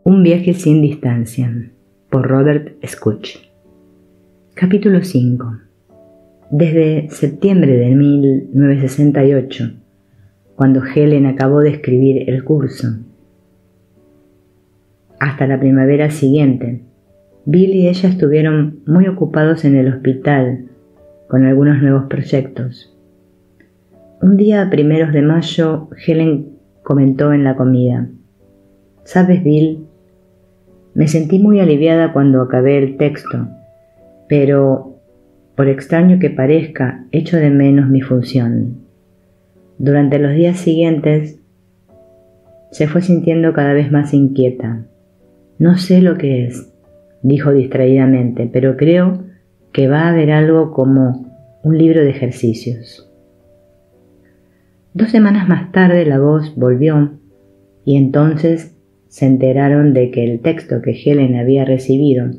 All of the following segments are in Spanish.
Un viaje sin distancia, por Robert Schoch. Capítulo 5. Desde septiembre de 1968, cuando Helen acabó de escribir el curso, hasta la primavera siguiente, Bill y ella estuvieron muy ocupados en el hospital con algunos nuevos proyectos. Un día a primeros de mayo, Helen comentó en la comida: «¿Sabes, Bill? Me sentí muy aliviada cuando acabé el texto, pero, por extraño que parezca, echo de menos mi función». Durante los días siguientes, se fue sintiendo cada vez más inquieta. «No sé lo que es», dijo distraídamente, «pero creo que va a haber algo como un libro de ejercicios». 2 semanas más tarde la voz volvió y entonces se enteraron de que el texto que Helen había recibido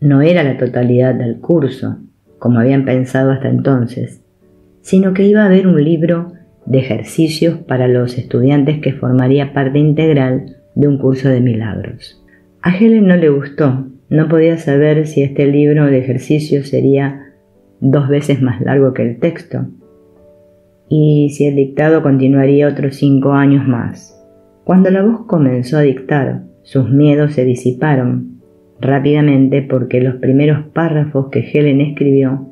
no era la totalidad del curso, como habían pensado hasta entonces, sino que iba a haber un libro de ejercicios para los estudiantes que formaría parte integral de un curso de milagros. A Helen no le gustó, no podía saber si este libro de ejercicios sería 2 veces más largo que el texto, y si el dictado continuaría otros 5 años más. Cuando la voz comenzó a dictar, sus miedos se disiparon rápidamente porque los primeros párrafos que Helen escribió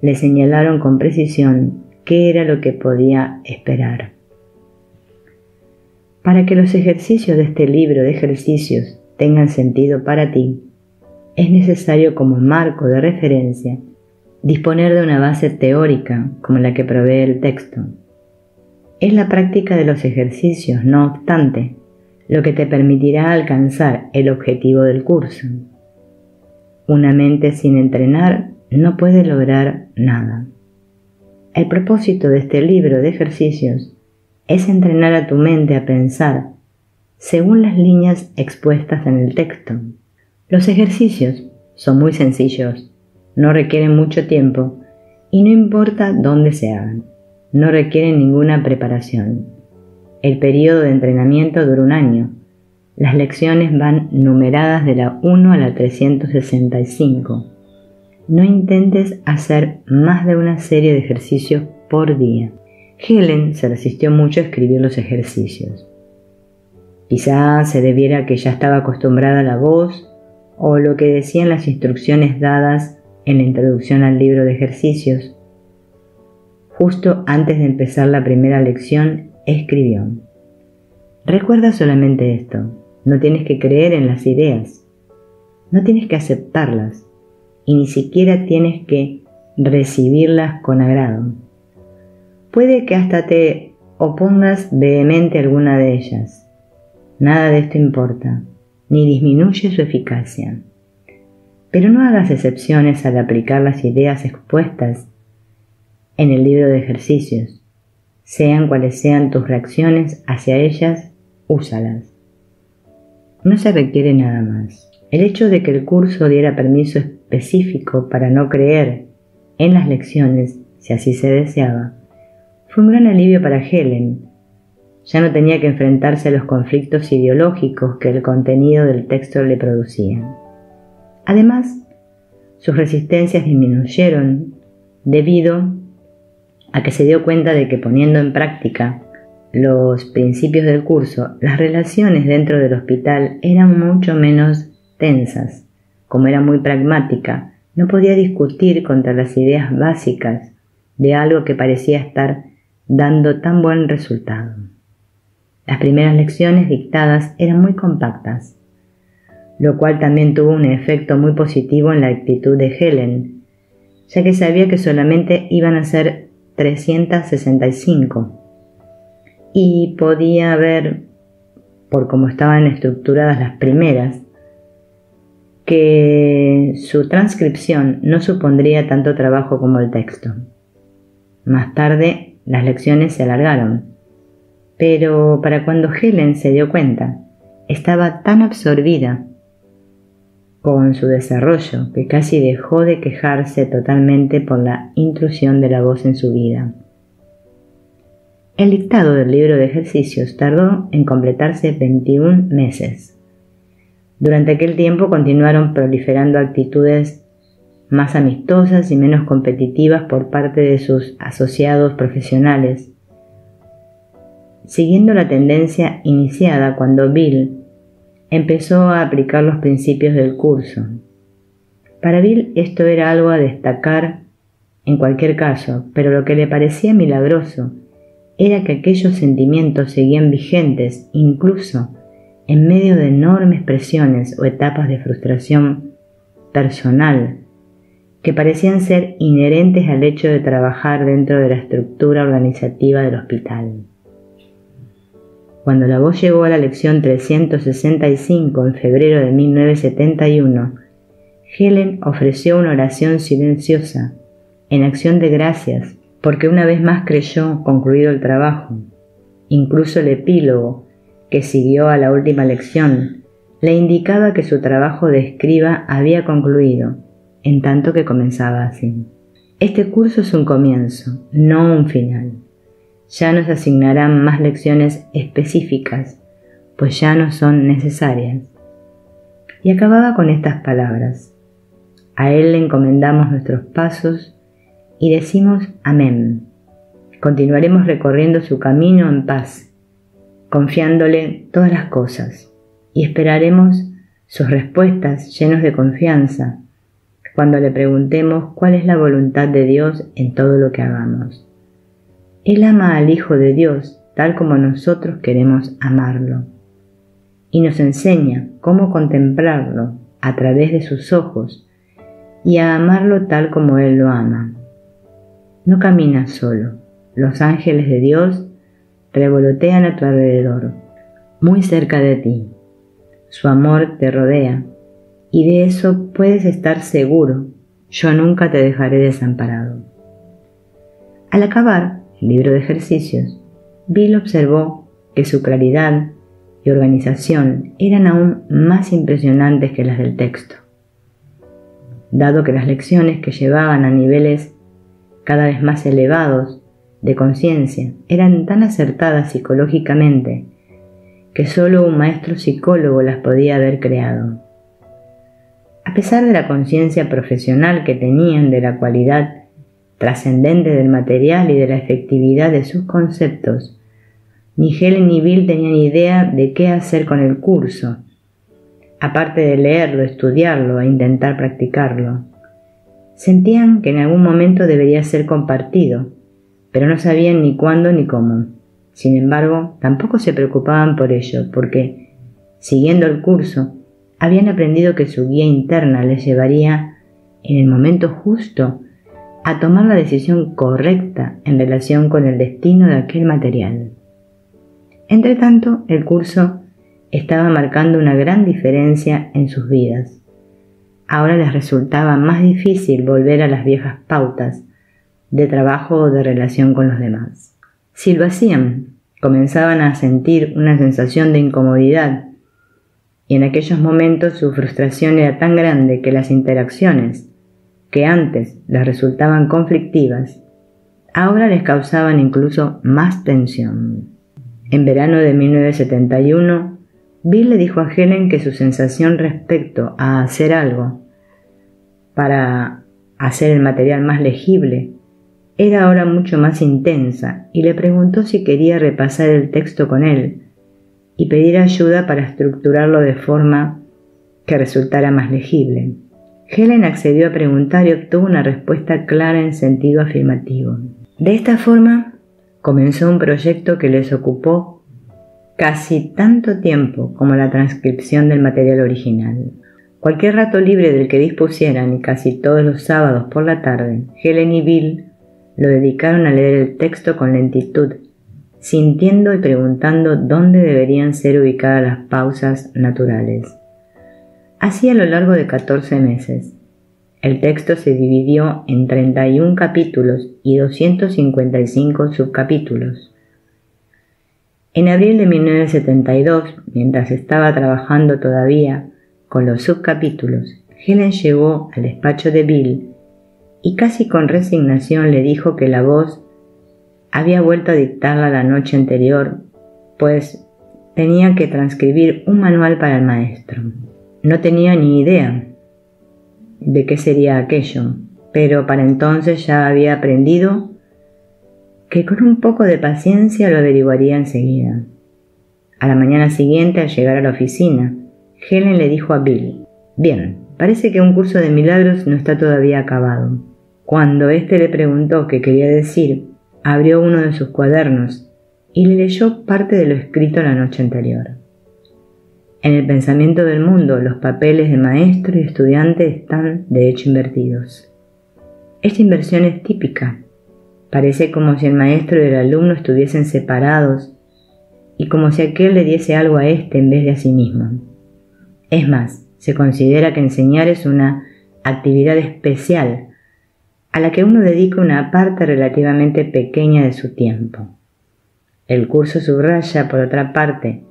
le señalaron con precisión qué era lo que podía esperar. Para que los ejercicios de este libro de ejercicios tengan sentido para ti, es necesario como marco de referencia disponer de una base teórica como la que provee el texto. Es la práctica de los ejercicios, no obstante, lo que te permitirá alcanzar el objetivo del curso. Una mente sin entrenar no puede lograr nada. El propósito de este libro de ejercicios es entrenar a tu mente a pensar según las líneas expuestas en el texto. Los ejercicios son muy sencillos, no requieren mucho tiempo y no importa dónde se hagan. No requieren ninguna preparación. El periodo de entrenamiento dura 1 año. Las lecciones van numeradas de la 1 a la 365. No intentes hacer más de una serie de ejercicios por día. Helen se resistió mucho a escribir los ejercicios. Quizá se debiera a que ya estaba acostumbrada a la voz o lo que decían las instrucciones dadas en la introducción al libro de ejercicios. Justo antes de empezar la primera lección, escribió: «Recuerda solamente esto, no tienes que creer en las ideas, no tienes que aceptarlas y ni siquiera tienes que recibirlas con agrado. Puede que hasta te opongas vehemente a alguna de ellas. Nada de esto importa, ni disminuye su eficacia. Pero no hagas excepciones al aplicar las ideas expuestas en el libro de ejercicios. Sean cuales sean tus reacciones hacia ellas, úsalas. No se requiere nada más. El hecho de que el curso diera permiso específico para no creer en las lecciones, si así se deseaba, fue un gran alivio para Helen. Ya no tenía que enfrentarse a los conflictos ideológicos que el contenido del texto le producía. Además, sus resistencias disminuyeron debido a que se dio cuenta de que poniendo en práctica los principios del curso, las relaciones dentro del hospital eran mucho menos tensas. Como era muy pragmática, no podía discutir contra las ideas básicas de algo que parecía estar dando tan buen resultado. Las primeras lecciones dictadas eran muy compactas, lo cual también tuvo un efecto muy positivo en la actitud de Helen, ya que sabía que solamente iban a ser 365 y podía ver, por cómo estaban estructuradas las primeras, que su transcripción no supondría tanto trabajo como el texto. Más tarde las lecciones se alargaron, pero para cuando Helen se dio cuenta, estaba tan absorbida con su desarrollo que casi dejó de quejarse totalmente por la intrusión de la voz en su vida. El dictado del libro de ejercicios tardó en completarse 21 meses, Durante aquel tiempo continuaron proliferando actitudes más amistosas y menos competitivas por parte de sus asociados profesionales, siguiendo la tendencia iniciada cuando Bill empezó a aplicar los principios del curso. Para Bill esto era algo a destacar en cualquier caso, pero lo que le parecía milagroso era que aquellos sentimientos seguían vigentes incluso en medio de enormes presiones o etapas de frustración personal que parecían ser inherentes al hecho de trabajar dentro de la estructura organizativa del hospital. Cuando la voz llegó a la lección 365 en febrero de 1971, Helen ofreció una oración silenciosa en acción de gracias porque una vez más creyó concluido el trabajo. Incluso el epílogo que siguió a la última lección le indicaba que su trabajo de escriba había concluido, en tanto que comenzaba así: este curso es un comienzo, no un final. Ya nos asignarán más lecciones específicas, pues ya no son necesarias. Y acababa con estas palabras: a Él le encomendamos nuestros pasos y decimos amén. Continuaremos recorriendo su camino en paz, confiándole todas las cosas, y esperaremos sus respuestas llenos de confianza cuando le preguntemos cuál es la voluntad de Dios en todo lo que hagamos. Él ama al Hijo de Dios tal como nosotros queremos amarlo, y nos enseña cómo contemplarlo a través de sus ojos y a amarlo tal como Él lo ama. No caminas solo, los ángeles de Dios revolotean a tu alrededor, muy cerca de ti. Su amor te rodea, y de eso puedes estar seguro: yo nunca te dejaré desamparado. Al acabar el libro de ejercicios, Bill observó que su claridad y organización eran aún más impresionantes que las del texto. Dado que las lecciones que llevaban a niveles cada vez más elevados de conciencia eran tan acertadas psicológicamente que solo un maestro psicólogo las podía haber creado. A pesar de la conciencia profesional que tenían de la cualidad trascendente del material y de la efectividad de sus conceptos, ni Helen ni Bill tenían idea de qué hacer con el curso, aparte de leerlo, estudiarlo e intentar practicarlo. Sentían que en algún momento debería ser compartido, pero no sabían ni cuándo ni cómo. Sin embargo, tampoco se preocupaban por ello, porque, siguiendo el curso, habían aprendido que su guía interna les llevaría, en el momento justo, a tomar la decisión correcta en relación con el destino de aquel material. Entretanto, el curso estaba marcando una gran diferencia en sus vidas. Ahora les resultaba más difícil volver a las viejas pautas de trabajo o de relación con los demás. Si lo hacían, comenzaban a sentir una sensación de incomodidad, y en aquellos momentos su frustración era tan grande que las interacciones, que antes les resultaban conflictivas, ahora les causaban incluso más tensión. En verano de 1971, Bill le dijo a Helen que su sensación respecto a hacer algo para hacer el material más legible era ahora mucho más intensa, y le preguntó si quería repasar el texto con él y pedir ayuda para estructurarlo de forma que resultara más legible. Helen accedió a preguntar y obtuvo una respuesta clara en sentido afirmativo. De esta forma, comenzó un proyecto que les ocupó casi tanto tiempo como la transcripción del material original. Cualquier rato libre del que dispusieran, y casi todos los sábados por la tarde, Helen y Bill lo dedicaron a leer el texto con lentitud, sintiendo y preguntando dónde deberían ser ubicadas las pausas naturales. Así a lo largo de 14 meses. El texto se dividió en 31 capítulos y 255 subcapítulos. En abril de 1972, mientras estaba trabajando todavía con los subcapítulos, Helen llegó al despacho de Bill y casi con resignación le dijo que la voz había vuelto a dictarla la noche anterior, pues tenía que transcribir un manual para el maestro. No tenía ni idea de qué sería aquello, pero para entonces ya había aprendido que con un poco de paciencia lo averiguaría enseguida. A la mañana siguiente, al llegar a la oficina, Helen le dijo a Bill: «Bien, parece que un curso de milagros no está todavía acabado». Cuando éste le preguntó qué quería decir, abrió uno de sus cuadernos y le leyó parte de lo escrito la noche anterior. En el pensamiento del mundo, los papeles de maestro y estudiante están de hecho invertidos. Esta inversión es típica. Parece como si el maestro y el alumno estuviesen separados y como si aquel le diese algo a éste en vez de a sí mismo. Es más, se considera que enseñar es una actividad especial a la que uno dedica una parte relativamente pequeña de su tiempo. El curso subraya, por otra parte,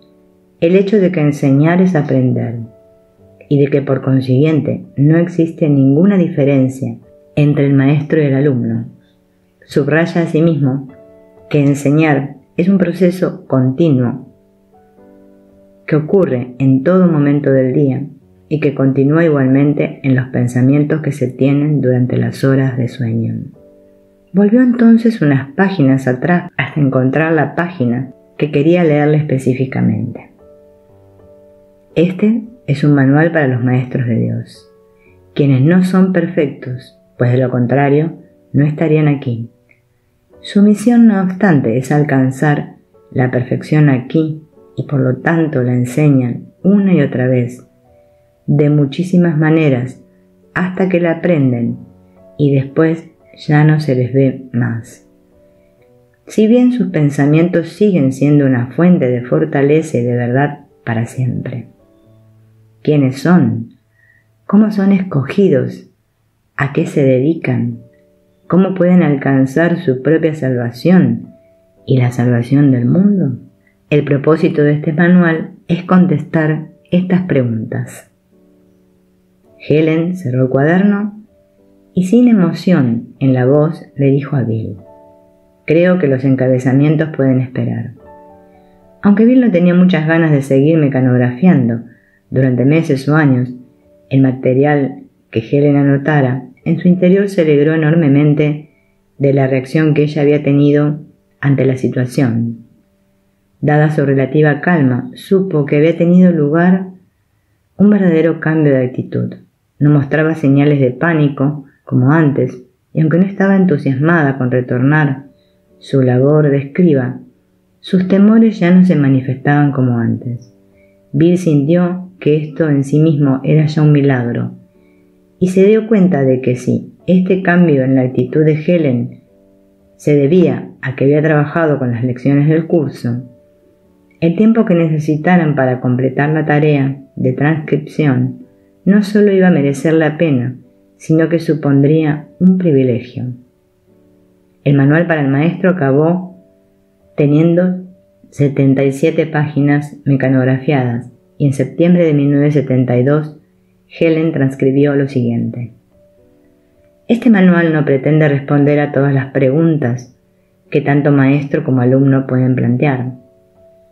el hecho de que enseñar es aprender, y de que por consiguiente no existe ninguna diferencia entre el maestro y el alumno. Subraya asimismo que enseñar es un proceso continuo que ocurre en todo momento del día y que continúa igualmente en los pensamientos que se tienen durante las horas de sueño. Volvió entonces unas páginas atrás hasta encontrar la página que quería leerle específicamente. Este es un manual para los maestros de Dios, quienes no son perfectos, pues de lo contrario no estarían aquí. Su misión, no obstante, es alcanzar la perfección aquí y por lo tanto la enseñan una y otra vez, de muchísimas maneras, hasta que la aprenden y después ya no se les ve más. Si bien sus pensamientos siguen siendo una fuente de fortaleza y de verdad para siempre. ¿Quiénes son? ¿Cómo son escogidos? ¿A qué se dedican? ¿Cómo pueden alcanzar su propia salvación y la salvación del mundo? El propósito de este manual es contestar estas preguntas. Helen cerró el cuaderno y sin emoción en la voz le dijo a Bill: «Creo que los encabezamientos pueden esperar». Aunque Bill no tenía muchas ganas de seguir mecanografiando durante meses o años el material que Helen anotara, en su interior se alegró enormemente de la reacción que ella había tenido ante la situación. Dada su relativa calma, supo que había tenido lugar un verdadero cambio de actitud. No mostraba señales de pánico como antes, y aunque no estaba entusiasmada con retornar su labor de escriba, sus temores ya no se manifestaban como antes. Bill sintió que esto en sí mismo era ya un milagro, y se dio cuenta de que si este cambio en la actitud de Helen se debía a que había trabajado con las lecciones del curso, el tiempo que necesitaran para completar la tarea de transcripción no solo iba a merecer la pena, sino que supondría un privilegio. El manual para el maestro acabó teniendo 77 páginas mecanografiadas, y en septiembre de 1972 Helen transcribió lo siguiente: «Este manual no pretende responder a todas las preguntas que tanto maestro como alumno pueden plantear.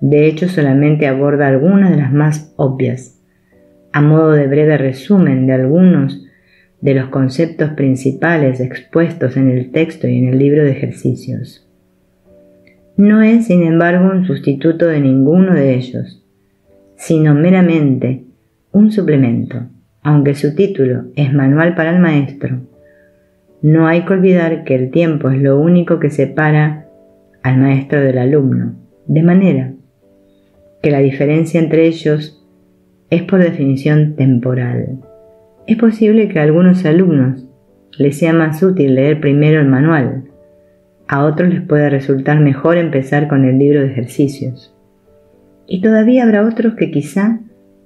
De hecho, solamente aborda algunas de las más obvias, a modo de breve resumen de algunos de los conceptos principales expuestos en el texto y en el libro de ejercicios. No es, sin embargo, un sustituto de ninguno de ellos, sino meramente un suplemento. Aunque su título es Manual para el Maestro, no hay que olvidar que el tiempo es lo único que separa al maestro del alumno, de manera que la diferencia entre ellos es por definición temporal. Es posible que a algunos alumnos les sea más útil leer primero el manual, a otros les pueda resultar mejor empezar con el libro de ejercicios, y todavía habrá otros que quizá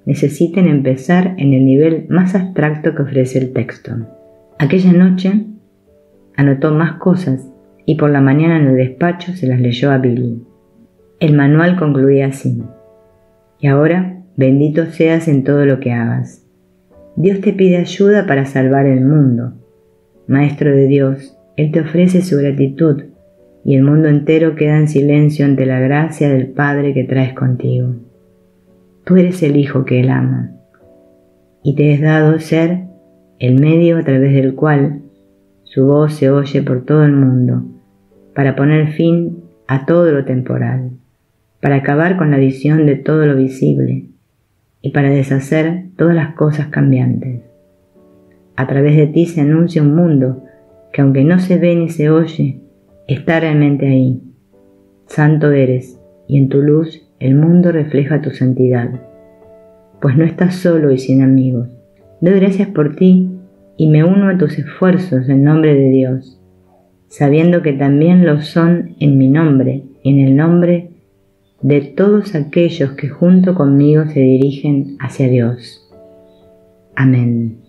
necesiten empezar en el nivel más abstracto que ofrece el texto. Aquella noche anotó más cosas y por la mañana en el despacho se las leyó a Bill. El manual concluía así: «Y ahora, bendito seas en todo lo que hagas. Dios te pide ayuda para salvar el mundo. Maestro de Dios, Él te ofrece su gratitud y el mundo entero queda en silencio ante la gracia del Padre que traes contigo. Tú eres el Hijo que Él ama. y te es dado ser el medio a través del cual su voz se oye por todo el mundo, para poner fin a todo lo temporal, para acabar con la visión de todo lo visible y para deshacer todas las cosas cambiantes. A través de ti se anuncia un mundo que, aunque no se ve ni se oye, está realmente ahí. Santo eres, y en tu luz el mundo refleja tu santidad. Pues no estás solo y sin amigos. Doy gracias por ti y me uno a tus esfuerzos en nombre de Dios, sabiendo que también lo son en mi nombre y en el nombre de todos aquellos que junto conmigo se dirigen hacia Dios. Amén.